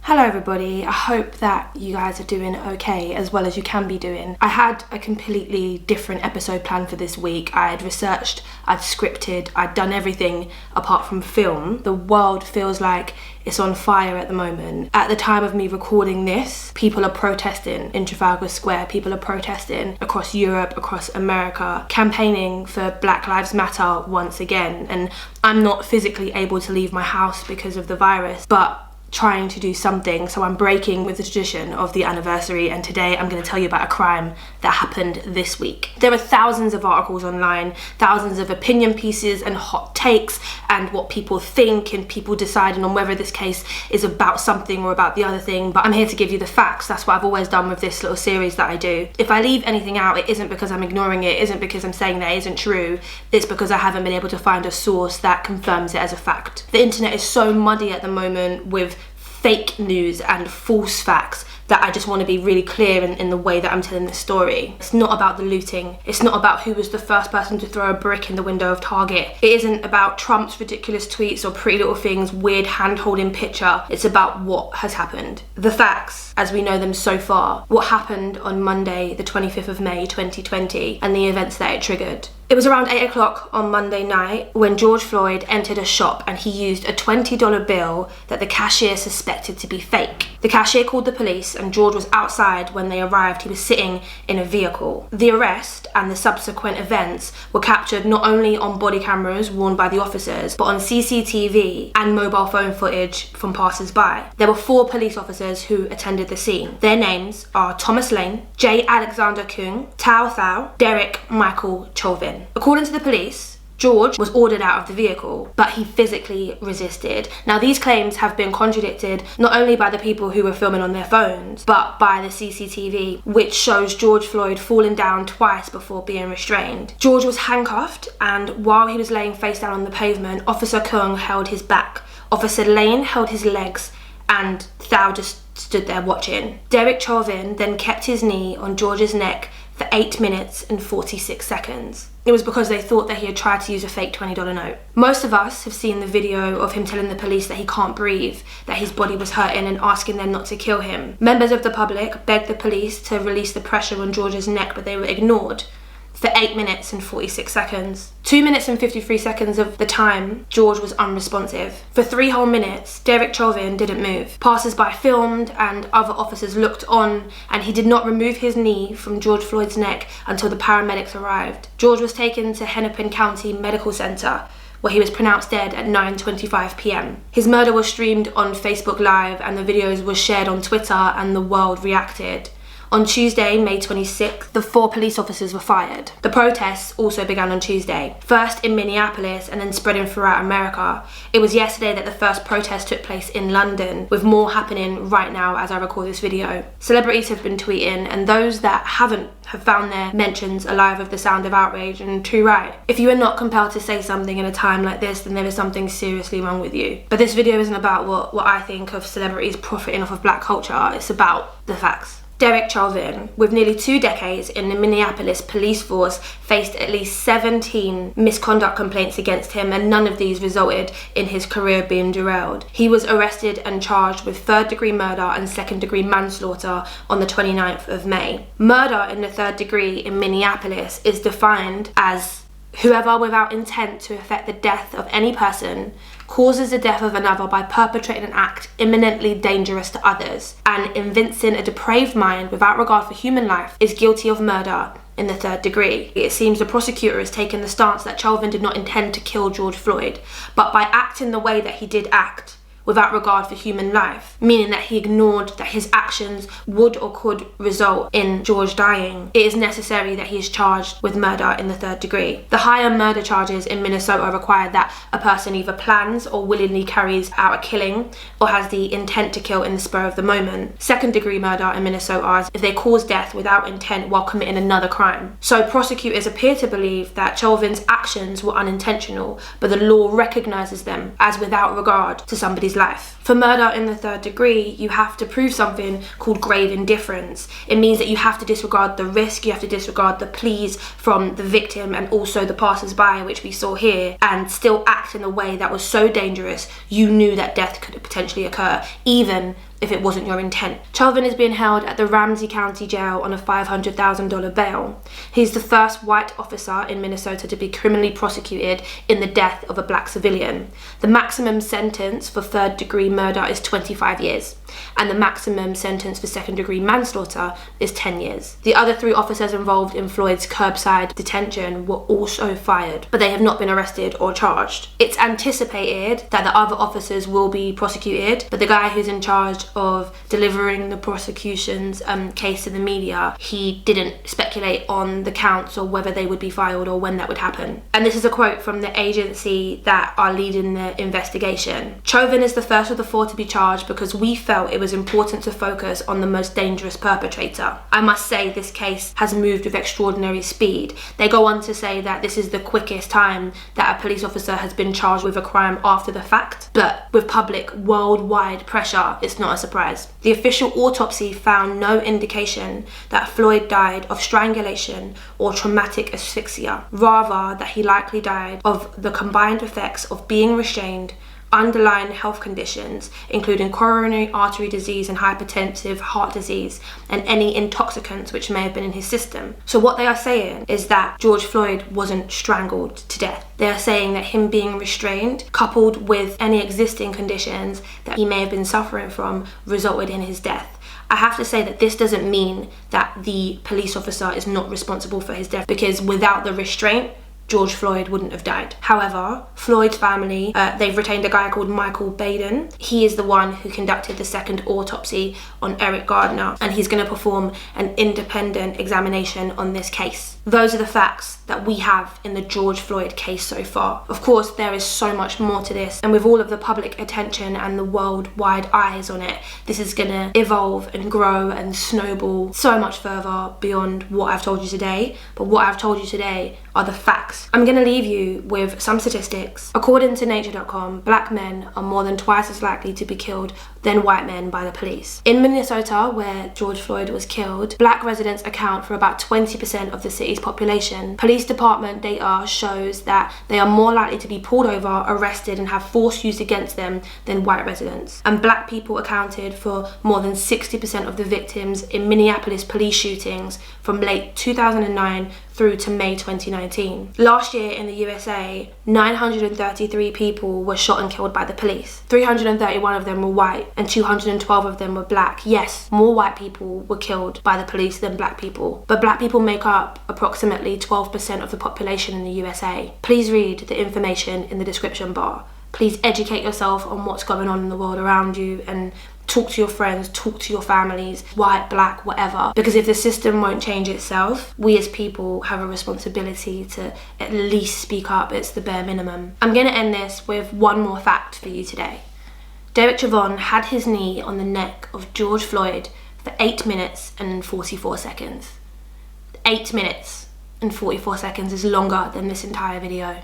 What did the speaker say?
Hello everybody, I hope that you guys are doing okay, as well as you can be doing. I had a completely different episode planned for this week. I had researched, I'd scripted, I'd done everything apart from film. The world feels like it's on fire at the moment. At the time of me recording this, people are protesting in Trafalgar Square, people are protesting across Europe, across America, campaigning for Black Lives Matter once again. And I'm not physically able to leave my house because of the virus, but trying to do something, so I'm breaking with the tradition of the anniversary, and today I'm going to tell you about a crime that happened this week. There are thousands of articles online, thousands of opinion pieces and hot takes and what people think and people deciding on whether this case is about something or about the other thing, but I'm here to give you the facts. That's what I've always done with this little series that I do. If I leave anything out, it isn't because I'm ignoring it, isn't because I'm saying that it isn't true, it's because I haven't been able to find a source that confirms it as a fact. The internet is so muddy at the moment with fake news and false facts that I just want to be really clear in the way that I'm telling this story. It's not about the looting. It's not about who was the first person to throw a brick in the window of Target. It isn't about Trump's ridiculous tweets or Pretty Little Things' weird hand-holding picture. It's about what has happened. The facts, as we know them so far. What happened on Monday, the 25th of May, 2020, and the events that it triggered. It was around 8 o'clock on Monday night when George Floyd entered a shop and he used a $20 bill that the cashier suspected to be fake. The cashier called the police and George was outside when they arrived. He was sitting in a vehicle. The arrest and the subsequent events were captured not only on body cameras worn by the officers, but on CCTV and mobile phone footage from passers-by. There were 4 police officers who attended the scene. Their names are Thomas Lane, J. Alexander Kung, Tao Thao, Derek Michael Chauvin. According to the police, George was ordered out of the vehicle, but he physically resisted. Now, these claims have been contradicted not only by the people who were filming on their phones, but by the CCTV, which shows George Floyd falling down twice before being restrained. George was handcuffed, and while he was laying face down on the pavement, Officer Kung held his back, Officer Lane held his legs, and Thao just stood there watching. Derek Chauvin then kept his knee on George's neck for 8 minutes and 46 seconds. It was because they thought that he had tried to use a fake $20 note. Most of us have seen the video of him telling the police that he can't breathe, that his body was hurting, and asking them not to kill him. Members of the public begged the police to release the pressure on George's neck, but they were ignored for 8 minutes and 46 seconds. 2 minutes and 53 seconds of the time, George was unresponsive. For 3 whole minutes, Derek Chauvin didn't move. Passers-by filmed and other officers looked on, and he did not remove his knee from George Floyd's neck until the paramedics arrived. George was taken to Hennepin County Medical Center, where he was pronounced dead at 9:25 p.m. His murder was streamed on Facebook Live, and the videos were shared on Twitter, and the world reacted. On Tuesday, May 26th, the 4 police officers were fired. The protests also began on Tuesday, first in Minneapolis and then spreading throughout America. It was yesterday that the first protest took place in London, with more happening right now as I record this video. Celebrities have been tweeting, and those that haven't have found their mentions alive with the sound of outrage, and too right. If you are not compelled to say something in a time like this, then there is something seriously wrong with you. But this video isn't about what I think of celebrities profiting off of black culture, it's about the facts. Derek Chauvin, with nearly 2 decades in the Minneapolis police force, faced at least 17 misconduct complaints against him, and none of these resulted in his career being derailed. He was arrested and charged with 3rd-degree murder and 2nd-degree manslaughter on the 29th of May. Murder in the 3rd degree in Minneapolis is defined as whoever, without intent to effect the death of any person, causes the death of another by perpetrating an act imminently dangerous to others, and evincing a depraved mind without regard for human life, is guilty of murder in the 3rd degree. It seems the prosecutor has taken the stance that Chauvin did not intend to kill George Floyd, but by acting the way that he did act, without regard for human life, meaning that he ignored that his actions would or could result in George dying, it is necessary that he is charged with murder in the 3rd degree. The higher murder charges in Minnesota require that a person either plans or willingly carries out a killing or has the intent to kill in the spur of the moment. 2nd-degree murder in Minnesota is if they cause death without intent while committing another crime. So prosecutors appear to believe that Chauvin's actions were unintentional, but the law recognises them as without regard to somebody's life. For murder in the 3rd degree, you have to prove something called grave indifference. It means that you have to disregard the risk, you have to disregard the pleas from the victim and also the passers-by, which we saw here, and still act in a way that was so dangerous you knew that death could potentially occur, even if it wasn't your intent. Chauvin is being held at the Ramsey County Jail on a $500,000 bail. He's the first white officer in Minnesota to be criminally prosecuted in the death of a black civilian. The maximum sentence for third-degree murder is 25 years, and the maximum sentence for second-degree manslaughter is 10 years. The other 3 officers involved in Floyd's curbside detention were also fired, but they have not been arrested or charged. It's anticipated that the other officers will be prosecuted, but the guy who's in charge of delivering the prosecution's case to the media, he didn't speculate on the counts or whether they would be filed or when that would happen. And this is a quote from the agency that are leading the investigation. Chauvin is the first of the 4 to be charged because we felt it was important to focus on the most dangerous perpetrator. I must say this case has moved with extraordinary speed. They go on to say that this is the quickest time that a police officer has been charged with a crime after the fact, but with public worldwide pressure, it's not a surprise. The official autopsy found no indication that Floyd died of strangulation or traumatic asphyxia, rather that he likely died of the combined effects of being restrained, underlying health conditions, including coronary artery disease and hypertensive heart disease, and any intoxicants which may have been in his system. So what they are saying is that George Floyd wasn't strangled to death. They are saying that him being restrained, coupled with any existing conditions that he may have been suffering from, resulted in his death. I have to say that this doesn't mean that the police officer is not responsible for his death, because without the restraint, George Floyd wouldn't have died. However, Floyd's family, they've retained a guy called Michael Baden. He is the one who conducted the second autopsy on Eric Gardner, and he's going to perform an independent examination on this case. Those are the facts that we have in the George Floyd case so far. Of course, there is so much more to this, and with all of the public attention and the worldwide eyes on it, this is going to evolve and grow and snowball so much further beyond what I've told you today. But what I've told you today are the facts. I'm going to leave you with some statistics. According to nature.com, black men are more than twice as likely to be killed than white men by the police. In Minnesota, where George Floyd was killed, black residents account for about 20% of the city's population. Police department data shows that they are more likely to be pulled over, arrested, and have force used against them than white residents. And black people accounted for more than 60% of the victims in Minneapolis police shootings from late 2009 through to May 2019. Last year in the USA, 933 people were shot and killed by the police. 331 of them were white and 212 of them were black. Yes, more white people were killed by the police than black people, but black people make up approximately 12% of the population in the USA. Please read the information in the description bar. Please educate yourself on what's going on in the world around you, and talk to your friends, talk to your families, white, black, whatever. Because if the system won't change itself, we as people have a responsibility to at least speak up. It's the bare minimum. I'm going to end this with one more fact for you today. Derek Chauvin had his knee on the neck of George Floyd for 8 minutes and 44 seconds. 8 minutes and 44 seconds is longer than this entire video.